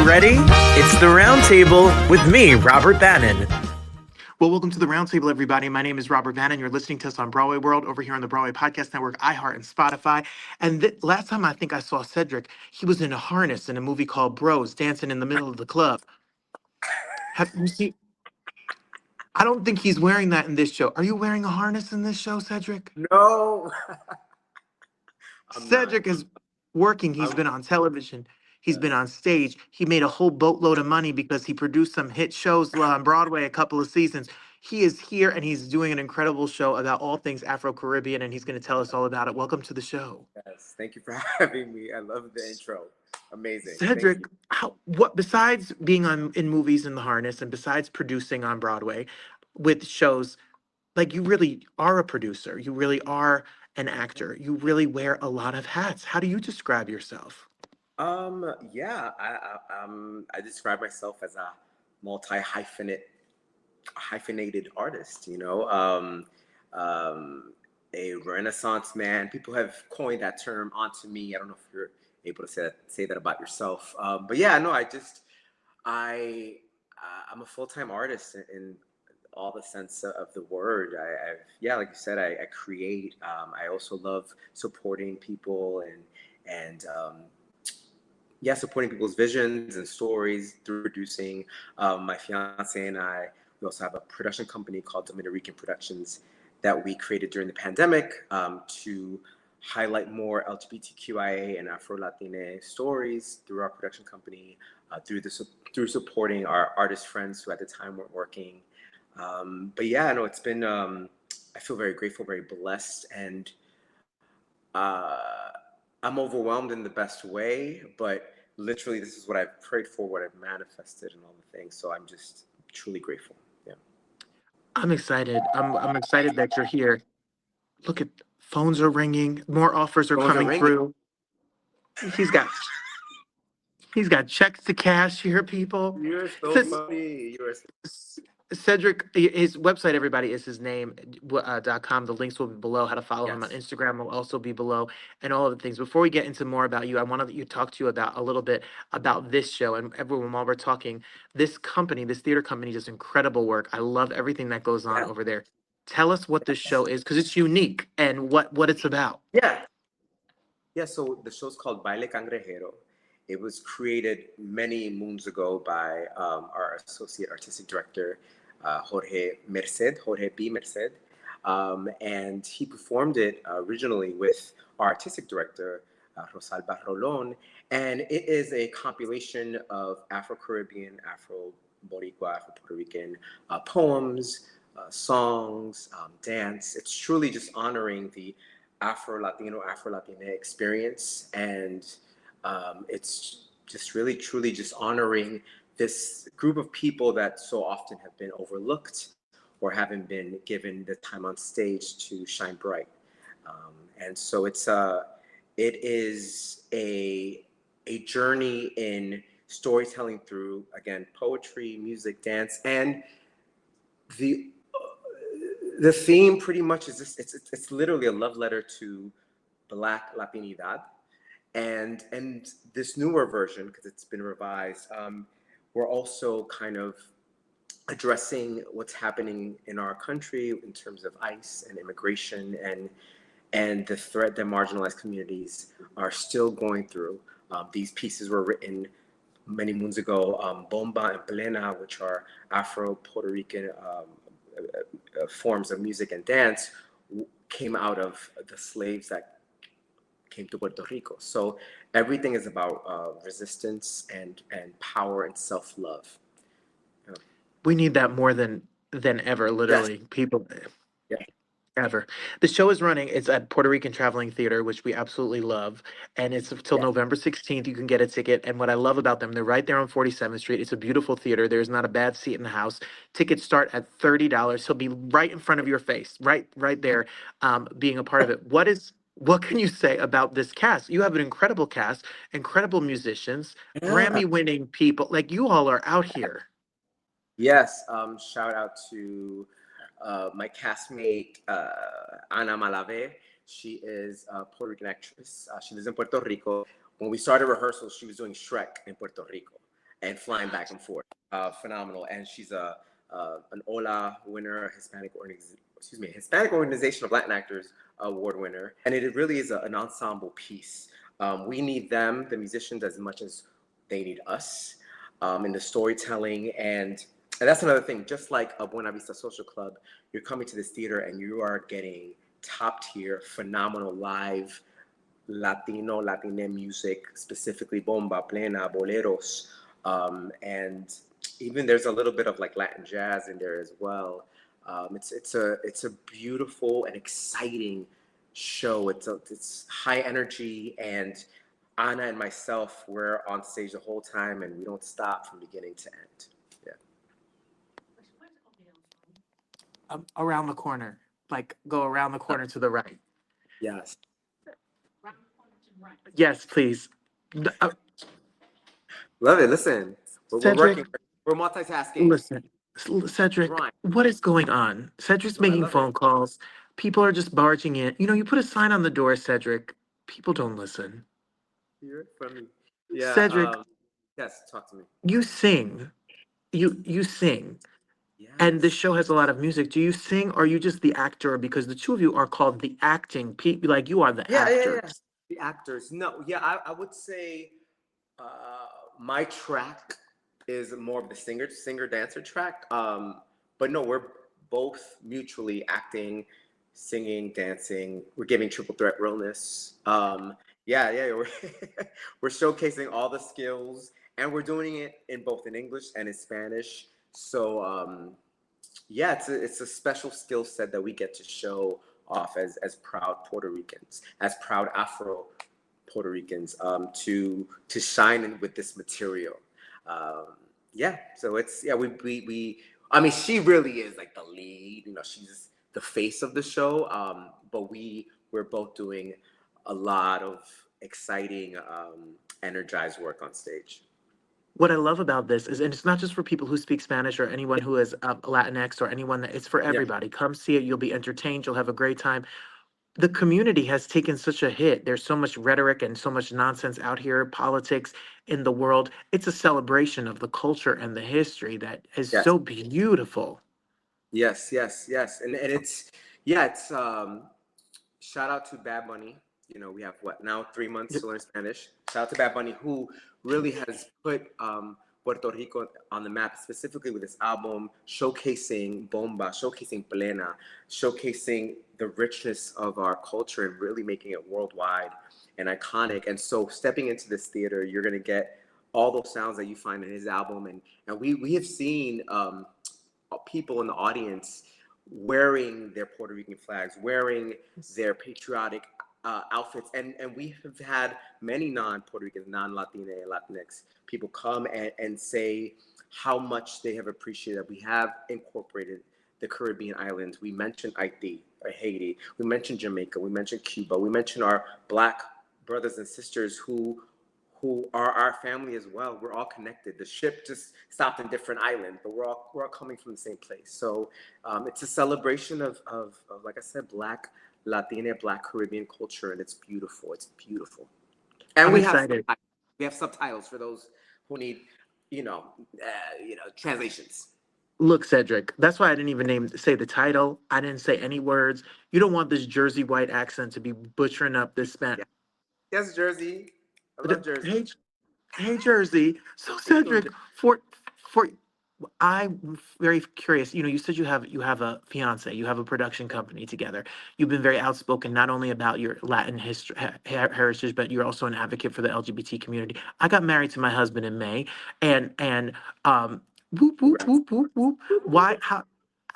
you ready? It's the Roundtable with me, Robert Bannon. Well, welcome to the Roundtable, everybody. My name is Robert Bannon. You're listening to us on Broadway World over here on the Broadway Podcast Network, iHeart, and Spotify. And last time I think I saw Cedric, he was in a harness in a movie called Bros, dancing in the middle of the club. Have you seen? I don't think he's wearing that in this show. Are you wearing a harness in this show, Cedric? No. Cedric is working. He's been on television. He's been on stage. He made a whole boatload of money because he produced some hit shows on Broadway a couple of seasons. He is here and he's doing an incredible show about all things Afro-Caribbean, and he's going to tell us all about it. Welcome to the show. Yes, thank you for having me. I love the intro. Amazing. Cedric, what besides being in movies in the harness and besides producing on Broadway with shows, like you really are a producer, you really are an actor, you really wear a lot of hats. How do you describe yourself? Yeah, I describe myself as a hyphenated artist, a Renaissance man. People have coined that term onto me. I don't know if you're able to say that about yourself. But yeah, no, I'm a full-time artist in all the sense of the word. Like you said, I create. I also love supporting people and supporting people's visions and stories through producing. My fiance and we also have a production company called Puerto Rican Productions that we created during the pandemic to highlight more LGBTQIA and Afro-Latina stories through our production company, through supporting our artist friends who at the time weren't working. But yeah, no, it's been, I feel very grateful, very blessed, and I'm overwhelmed in the best way, but literally this is what I've prayed for, what I've manifested and all the things. So I'm just truly grateful. Yeah. I'm excited. I'm excited that you're here. Look at phones are ringing. More offers are coming through. He's got checks to cash here, people. You're so funny. Cedric, his website, everybody, is his name, .com. The links will be below. How to follow him on Instagram will also be below, and all of the things. Before we get into more about you, I want to talk to you about a little bit about this show. And everyone, while we're talking, this theater company does incredible work. I love everything that goes on over there. Tell us what this show is, because it's unique, and what it's about. Yeah, so the show's called Baile Cangrejero. It was created many moons ago by our associate artistic director, Jorge B. Merced. And he performed it originally with our artistic director, Rosalba Rolón. And it is a compilation of Afro-Caribbean, Afro-Boricua, Afro-Puerto Rican poems, songs, dance. It's truly just honoring the Afro-Latino, Afro-Latina experience. And it's just really, truly just honoring this group of people that so often have been overlooked or haven't been given the time on stage to shine bright. And so it is a journey in storytelling through, again, poetry, music, dance, and the theme pretty much is this. It's literally a love letter to Black Latinidad. And this newer version, because it's been revised, we're also kind of addressing what's happening in our country in terms of ICE and immigration and the threat that marginalized communities are still going through. These pieces were written many moons ago. Bomba and Plena, which are Afro-Puerto Rican forms of music and dance, came out of the slaves that came to Puerto Rico. So everything is about resistance and power and self-love. We need that more than ever, literally. Yes. People. Yeah. Ever. The show is running. It's at Puerto Rican Traveling Theater, which we absolutely love. And it's till November 16th. You can get a ticket. And what I love about them, they're right there on 47th Street. It's a beautiful theater. There's not a bad seat in the house. Tickets start at $30. He'll be right in front of your face, right there, being a part of it. What can you say about this cast? You have an incredible cast, incredible musicians, Grammy-winning people. Like, you all are out here. Yes. Shout out to my castmate, Ana Malave. She is a Puerto Rican actress. She lives in Puerto Rico. When we started rehearsals, she was doing Shrek in Puerto Rico. and flying back and forth. Phenomenal. And she's an Ola winner, Hispanic Organization of Latin Actors award winner. And it really is an ensemble piece. We need them, the musicians, as much as they need us in the storytelling. And that's another thing. Just like Buena Vista Social Club, you're coming to this theater and you are getting top tier, phenomenal live Latina music, specifically bomba, plena, boleros, and even there's a little bit of like Latin jazz in there as well. It's a beautiful and exciting show. It's high energy, and Anna and myself, we're on stage the whole time, and we don't stop from beginning to end. Yeah. Around the corner, like go around the corner to the right. Yes. Yes, please. Love it. Listen, we're Cedric, working. We're multitasking. listen, Cedric, Right. what is going on? Cedric's No, I making love phone it. calls. People are just barging in. You know, you put a sign on the door, Cedric. People don't listen. You're funny. Yeah. Cedric, Yes. Talk to me. you sing. You sing. And this Yes. show has a lot of music. Do you sing or are you just the actor? Because the two of you are called the acting people. Like you are the Yeah. actors. The actors. No. Yeah. I would say my track is more of the singer dancer track. But no, we're both mutually acting, singing, dancing. We're giving triple threat realness. Yeah. We're showcasing all the skills, and we're doing it in both in English and in Spanish. So yeah, it's a special skill set that we get to show off as proud Puerto Ricans, as proud Afro Puerto Ricans, to shine in with this material. Yeah, so it's we I mean, she really is like the lead, you know, she's the face of the show. But we're both doing a lot of exciting, energized work on stage. What I love about this is, and it's not just for people who speak Spanish or anyone who is Latinx or anyone that it's for everybody. Come see it. You'll be entertained. You'll have a great time. The community has taken such a hit. There's so much rhetoric and so much nonsense out here, politics in the world. It's a celebration of the culture and the history that is Yes. so beautiful. Yes. And it's shout out to Bad Bunny. You know, we have what now 3 months to learn Spanish. Shout out to Bad Bunny, who really has put Puerto Rico on the map, specifically with this album, showcasing Bomba, showcasing Plena, showcasing the richness of our culture and really making it worldwide and iconic. And so stepping into this theater, you're going to get all those sounds that you find in his album. And we have seen people in the audience wearing their Puerto Rican flags, wearing their patriotic outfits, and we have had many non-Puerto Rican, non-Latina, Latinx people come and say how much they have appreciated that we have incorporated the Caribbean islands. We mentioned Haiti, we mentioned Jamaica, we mentioned Cuba, we mentioned our Black brothers and sisters who are our family as well. We're all connected. The ship just stopped in different islands, but we're all coming from the same place. So it's a celebration of like I said, Black Latina, Black Caribbean culture, and it's beautiful. It's beautiful. And I'm we excited. have subtitles for those who need, translations. Look, Cedric, that's why I didn't even say the title. I didn't say any words. You don't want this Jersey white accent to be butchering up this Spanish. Yes, Jersey. I love Jersey. Hey, Jersey. So, Cedric, for I'm very curious. You know, you said you have a fiance, you have a production company together. You've been very outspoken not only about your Latin history heritage, but you're also an advocate for the LGBT community. I got married to my husband in May, and whoop whoop whoop whoop whoop. Why?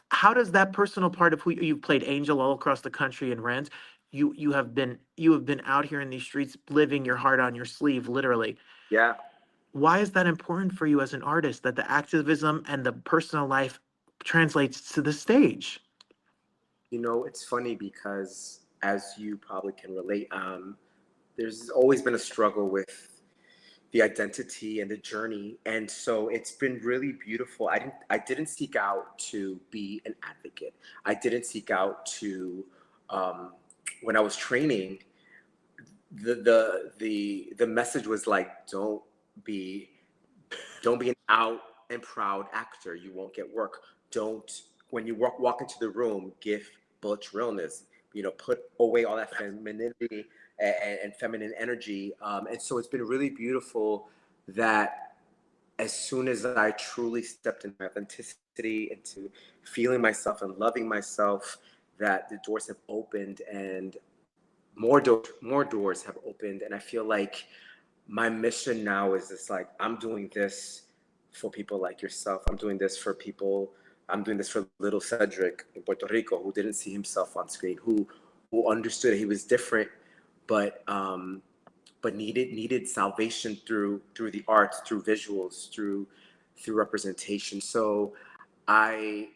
How does that personal part of who you've played Angel all across the country and Rent? You have been out here in these streets living your heart on your sleeve, literally. Yeah. Why is that important for you as an artist, that the activism and the personal life translates to the stage? You know, it's funny because, as you probably can relate, there's always been a struggle with the identity and the journey, and so it's been really beautiful. I didn't seek out to be an advocate. I didn't seek out to when I was training, the message was like, don't be Don't be an out and proud actor. You won't get work. Don't, when you walk into the room, give butch realness. Put away all that femininity and feminine energy. And so it's been really beautiful that as soon as I truly stepped into my authenticity, into feeling myself and loving myself, that the doors have opened and more doors have opened. And I feel like my mission now is just like, I'm doing this for people like yourself. I'm doing this for people. I'm doing this for little Cedric in Puerto Rico, who didn't see himself on screen, who understood that he was different, but needed salvation through the arts, through visuals, through representation. So I'm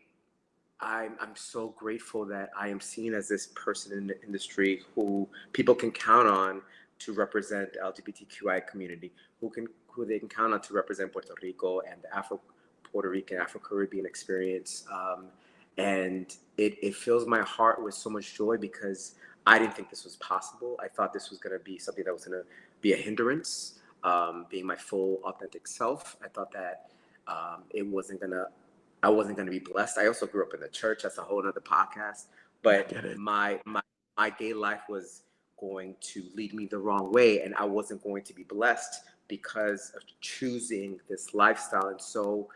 so grateful that I am seen as this person in the industry who people can count on to represent the LGBTQI community, who they can count on to represent Puerto Rico and the Puerto Rican, Afro-Caribbean experience. And it fills my heart with so much joy because I didn't think this was possible. I thought this was going to be something that was going to be a hindrance, being my full authentic self. I thought that I wasn't going to be blessed. I also grew up in the church. That's a whole other podcast. But my gay life was going to lead me the wrong way, and I wasn't going to be blessed because of choosing this lifestyle. And so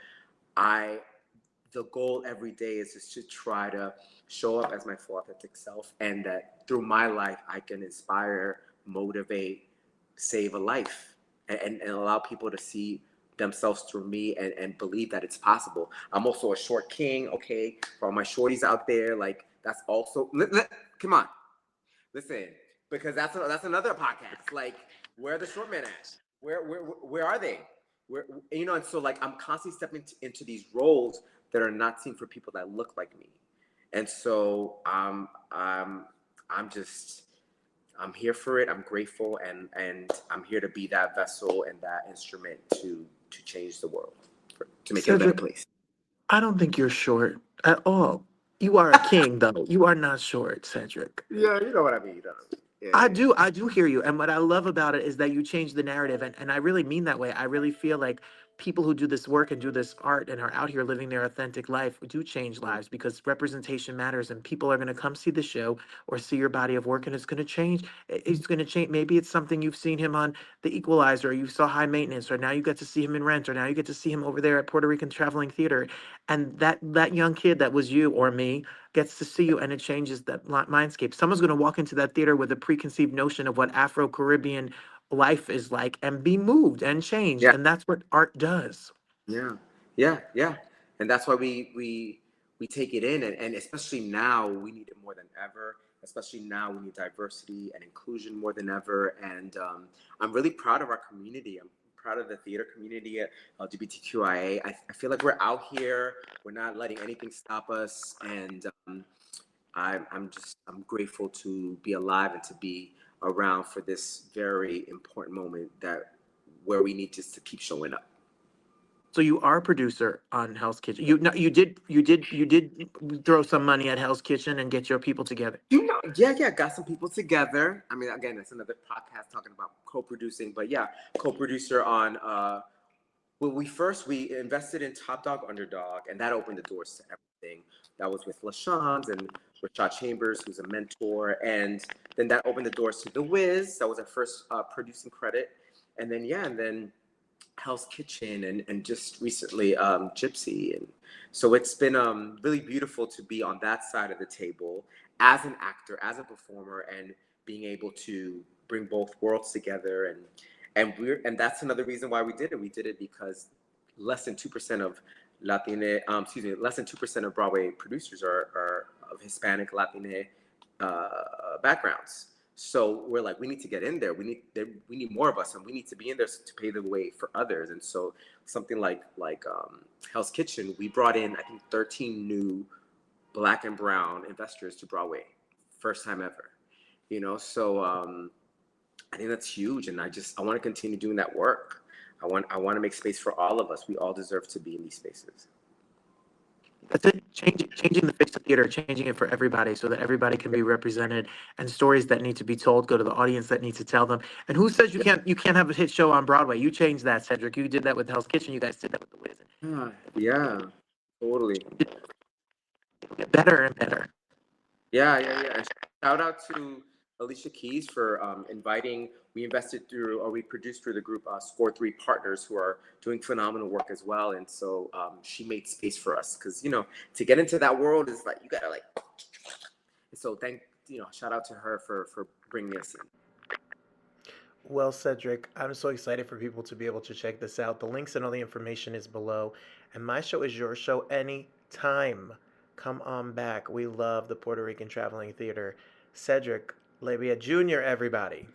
the goal every day is just to try to show up as my full authentic self, and that through my life, I can inspire, motivate, save a life, and allow people to see themselves through me and believe that it's possible. I'm also a short king, okay? For all my shorties out there, like that's also, come on, listen, because that's another podcast. Like, where are the short men at? Where are they? And so like I'm constantly stepping into these roles that are not seen for people that look like me. And so I'm here for it. I'm grateful, and I'm here to be that vessel and that instrument to change the world, to make Cedric, it a better place. I don't think you're short at all. You are a king, though. You are not short, Cedric. Yeah, you know what I mean. Yeah, I do hear you. And what I love about it is that you change the narrative. And I really mean that way. I really feel like people who do this work and do this art and are out here living their authentic life do change lives, because representation matters, and people are going to come see the show or see your body of work, and it's going to change. It's going to change. Maybe it's something you've seen him on The Equalizer, or you saw High Maintenance, or now you get to see him in Rent, or now you get to see him over there at Puerto Rican Traveling Theater. And that young kid that was you or me gets to see you, and it changes that mindscape. Someone's going to walk into that theater with a preconceived notion of what Afro-Caribbean life is like and be moved and changed. yeah, And that's what art does. yeah. And that's why we take it in, and especially now we need it more than ever. Especially now we need diversity and inclusion more than ever. And I'm really proud of our community. I'm proud of the theater community at LGBTQIA. I feel like we're out here. We're not letting anything stop us. And I'm grateful to be alive and to be around for this very important moment where we need just to keep showing up. So you are a producer on Hell's Kitchen. You did throw some money at Hell's Kitchen and get your people together. Yeah, got some people together. I mean, again, that's another podcast talking about co-producing, but yeah, co-producer on we invested in Top Dog Underdog, and that opened the doors to everything. That was with LaShawn's and Rashad Chambers, who's a mentor, and then that opened the doors to The Wiz. That was our first producing credit, and then Hell's Kitchen, and just recently Gypsy. And so it's been really beautiful to be on that side of the table as an actor, as a performer, and being able to bring both worlds together. And that's another reason why we did it. We did it because less than 2% of less than 2% of Broadway producers are of Hispanic, Latina backgrounds. So we're like, we need to get in there. We need more of us, and we need to be in there to pave the way for others. And so something like Hell's Kitchen, we brought in, I think, 13 new Black and brown investors to Broadway, first time ever. So I think that's huge, and I want to continue doing that work. I want to make space for all of us. We all deserve to be in these spaces. That's it. Changing the face of theater, changing it for everybody so that everybody can be represented, and stories that need to be told go to the audience that needs to tell them. And who says you can't have a hit show on Broadway? You changed that, Cedric. You did that with Hell's Kitchen. You guys did that with The Wiz. Yeah, totally. It'll get better and better. Yeah. And shout out to Alicia Keys for inviting. We produced through the group Score 3 Partners, who are doing phenomenal work as well. And so she made space for us because, to get into that world is like, you gotta like. So shout out to her for bringing us in. Well, Cedric, I'm so excited for people to be able to check this out. The links and all the information is below. And my show is your show anytime. Come on back. We love the Puerto Rican Traveling Theater. Cedric Leiba Jr., everybody.